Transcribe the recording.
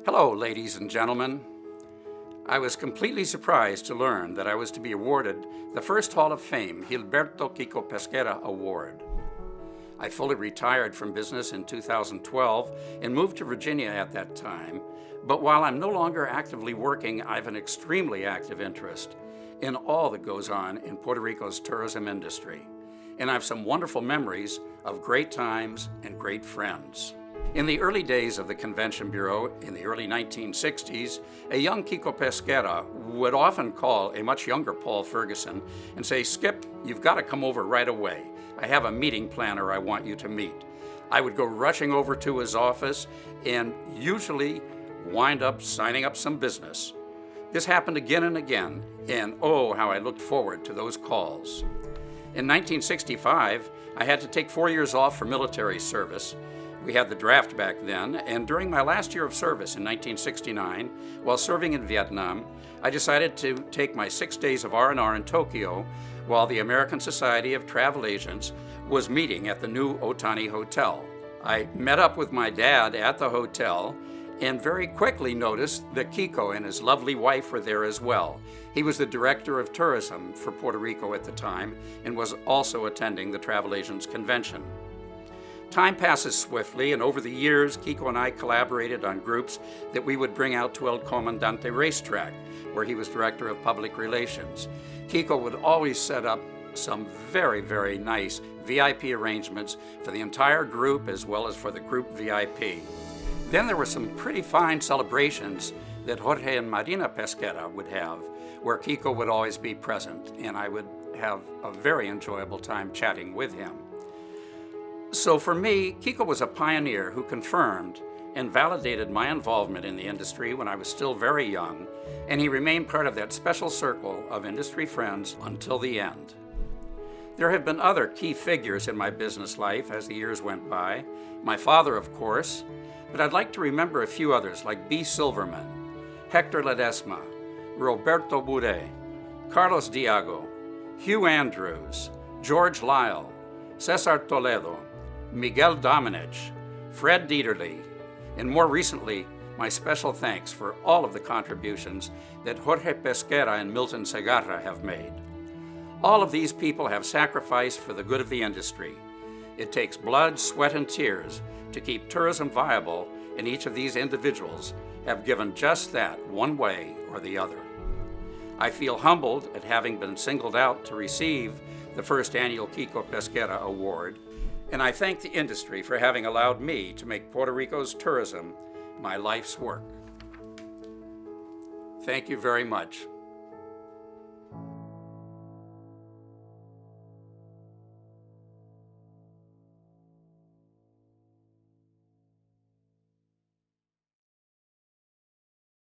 Hello, ladies and gentlemen. I was completely surprised to learn that I was to be awarded the first Hall of Fame Gilberto Kiko Pesquera Award. I fully retired from business in 2012 and moved to Virginia at that time, but while I'm no longer actively working, I have an extremely active interest in all that goes on in Puerto Rico's tourism industry, and I have some wonderful memories of great times and great friends. In the early days of the Convention Bureau, in the early 1960s, a young Kiko Pesquera would often call a much younger Paul Ferguson and say, "Skip, you've got to come over right away. I have a meeting planner I want you to meet." I would go rushing over to his office and usually wind up signing up some business. This happened again and again, and oh, how I looked forward to those calls. In 1965, I had to take 4 years off for military service. We had the draft back then, and during my last year of service in 1969, while serving in Vietnam, I decided to take my 6 days of R&R in Tokyo while the American Society of Travel Agents was meeting at the new Otani Hotel. I met up with my dad at the hotel and very quickly noticed that Kiko and his lovely wife were there as well. He was the director of tourism for Puerto Rico at the time and was also attending the Travel Agents Convention. Time passes swiftly, and over the years, Kiko and I collaborated on groups that we would bring out to El Comandante Racetrack, where he was Director of Public Relations. Kiko would always set up some very, very nice VIP arrangements for the entire group as well as for the group VIP. Then there were some pretty fine celebrations that Jorge and Marina Pesquera would have, where Kiko would always be present, and I would have a very enjoyable time chatting with him. So for me, Kiko was a pioneer who confirmed and validated my involvement in the industry when I was still very young, and he remained part of that special circle of industry friends until the end. There have been other key figures in my business life as the years went by. My father, of course, but I'd like to remember a few others like B. Silverman, Hector Ledesma, Roberto Bure, Carlos Diago, Hugh Andrews, George Lyle, Cesar Toledo, Miguel Domenech, Fred Dieterle, and more recently, my special thanks for all of the contributions that Jorge Pesquera and Milton Segarra have made. All of these people have sacrificed for the good of the industry. It takes blood, sweat, and tears to keep tourism viable, and each of these individuals have given just that one way or the other. I feel humbled at having been singled out to receive the first annual Kiko Pesquera Award, and I thank the industry for having allowed me to make Puerto Rico's tourism my life's work. Thank you very much.